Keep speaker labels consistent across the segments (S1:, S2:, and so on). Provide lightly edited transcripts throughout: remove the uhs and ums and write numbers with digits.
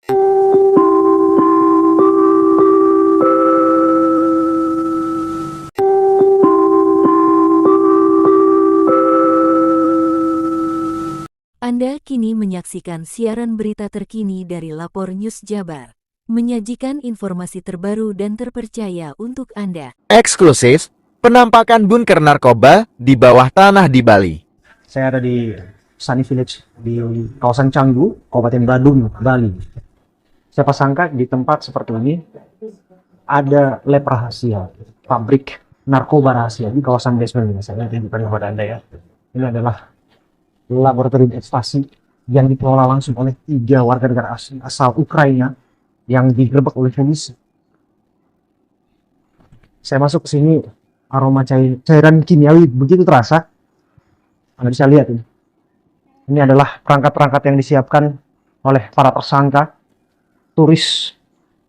S1: Anda kini menyaksikan siaran berita terkini dari Lapor News Jabar, menyajikan informasi terbaru dan terpercaya untuk Anda.
S2: Eksklusif, penampakan bunker narkoba di bawah tanah di Bali.
S3: Saya ada di Sunny Village di kawasan Canggu, Kabupaten Badung, Bali. Siapa sangka di tempat seperti ini ada lab rahasia, pabrik narkoba rahasia di kawasan basement ini. Saya tunjukkan kepada Anda ya. Ini adalah laboratorium ekstasi yang dikelola langsung oleh 3 warga negara asing asal Ukraina yang digerebek oleh polisi. Saya masuk ke sini, aroma cairan kimiawi begitu terasa. Anda bisa lihat ini. Ini adalah perangkat-perangkat yang disiapkan oleh para tersangka turis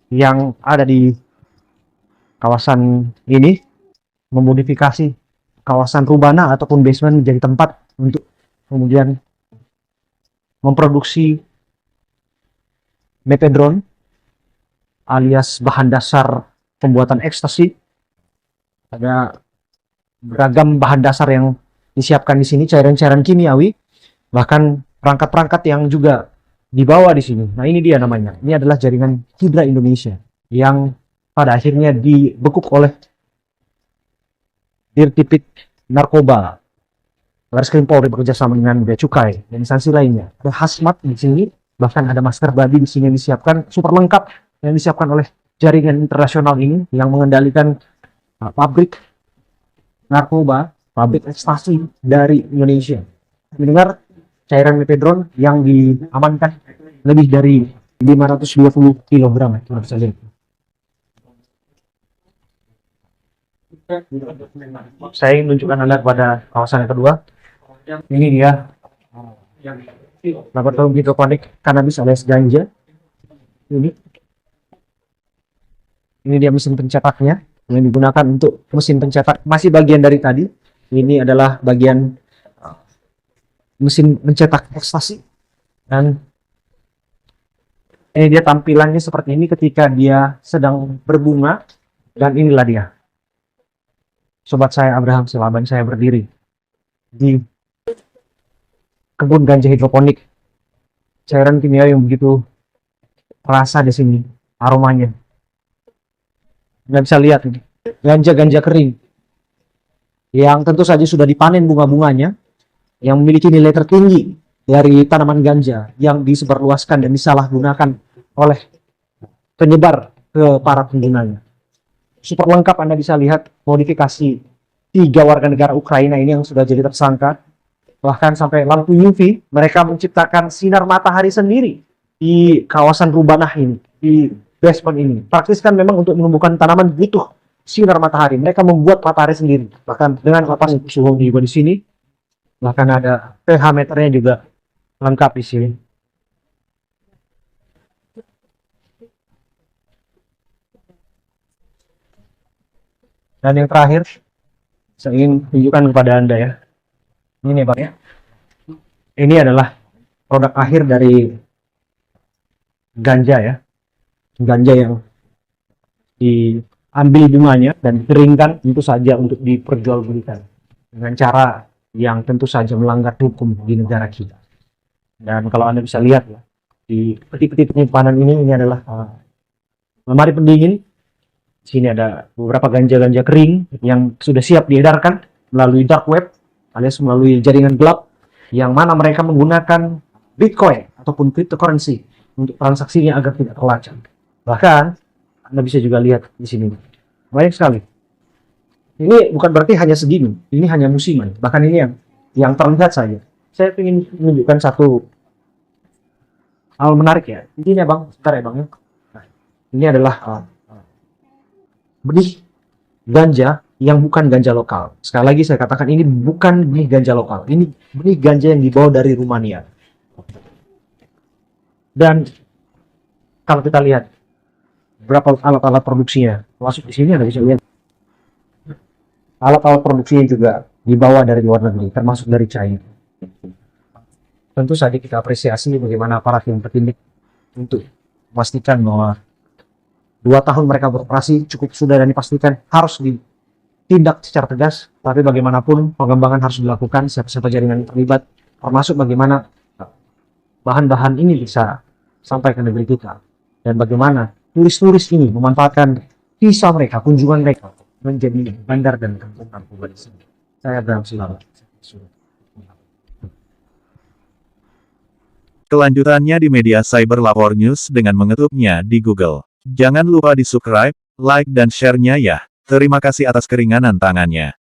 S3: yang ada di kawasan ini, memodifikasi kawasan Rubana ataupun basement menjadi tempat untuk kemudian memproduksi methadone alias bahan dasar pembuatan ekstasi. Ada beragam bahan dasar yang disiapkan di sini, cairan-cairan kimiawi, bahkan perangkat-perangkat yang juga dibawa di sini. Nah, ini dia namanya. Ini adalah jaringan Hidra Indonesia yang pada akhirnya dibekuk oleh Dirtipid Narkoba, Bareskrim Polri bekerja sama dengan Bea Cukai dan instansi lainnya. Ada hazmat di sini, bahkan ada masker body di sini yang disiapkan super lengkap yang disiapkan oleh jaringan internasional ini yang mengendalikan pabrik narkoba, pabrik ekstasi dari Indonesia. Mendengar cairan methadone yang diamankan lebih dari 520 kg. Kita bisa lihat. Saya ingin menunjukkan Anda kepada kawasan yang kedua. Ini dia laboratorium hidroponik kanabis alias ganja. Ini dia mesin pencetaknya yang digunakan untuk mesin pencetak. Masih bagian dari tadi. Ini adalah bagian mesin mencetak ekstasi. Dan ini dia tampilannya seperti ini ketika dia sedang berbunga. Dan inilah dia. Sobat saya Abraham Silaban, saya berdiri di kebun ganja hidroponik. Cairan kimia yang begitu terasa di sini, aromanya. Nggak bisa lihat ini. Ganja-ganja kering yang tentu saja sudah dipanen bunga-bunganya, yang memiliki nilai tertinggi dari tanaman ganja yang disebarluaskan dan disalahgunakan oleh penyebar ke para penggunanya. Super lengkap, Anda bisa lihat modifikasi 3 warga negara Ukraina ini yang sudah jadi tersangka. Bahkan sampai lampu UV, mereka menciptakan sinar matahari sendiri di kawasan Rubanah ini, di basement ini. Praktis kan memang untuk menumbuhkan tanaman butuh sinar matahari. Mereka membuat matahari sendiri. Bahkan dengan kapas suhu juga di sini. Bahkan ada pH meternya juga lengkap di sini. Dan yang terakhir, saya ingin tunjukkan kepada Anda ya. Ini Bang ya. Ini adalah produk akhir dari ganja ya. Ganja yang diambil bunganya dan dikeringkan tentu saja untuk diperjualbelikan dengan cara yang tentu saja melanggar hukum di negara kita. Dan kalau Anda bisa lihat ya, di peti-peti penyimpanan ini adalah lemari pendingin. Di sini ada beberapa ganja-ganja kering yang sudah siap diedarkan melalui dark web alias melalui jaringan gelap, yang mana mereka menggunakan Bitcoin ataupun cryptocurrency untuk transaksinya agar tidak terlacak. Bahkan Anda bisa juga lihat di sini banyak sekali. Ini bukan berarti hanya segini, ini hanya musiman. Bahkan ini yang terlihat saja. Saya ingin menunjukkan satu hal menarik ya. Intinya Bang, sebentar ya Bang ya. Nah, ini adalah benih ganja yang bukan ganja lokal. Sekali lagi saya katakan ini bukan benih ganja lokal. Ini benih ganja yang dibawa dari Rumania. Dan kalau kita lihat berapa alat-alat produksinya, masuk di sini Anda bisa lihat. Alat-alat produksinya juga dibawa dari luar negeri, termasuk dari China. Tentu saja kita apresiasi bagaimana para tim bertindak untuk memastikan bahwa 2 tahun mereka beroperasi cukup sudah dan dipastikan harus ditindak secara tegas, tapi bagaimanapun pengembangan harus dilakukan, siapa-siapa jaringan yang terlibat, termasuk bagaimana bahan-bahan ini bisa sampai ke negeri kita, dan bagaimana turis-turis ini memanfaatkan visa mereka, kunjungan mereka menjadi bandar dan kampung narkoba di sini. Saya Abraham Silala.
S4: Kelanjutannya di media Cyber Lapor News dengan mengetuknya di Google. Jangan lupa di subscribe, like dan share-nya ya. Terima kasih atas keringanan tangannya.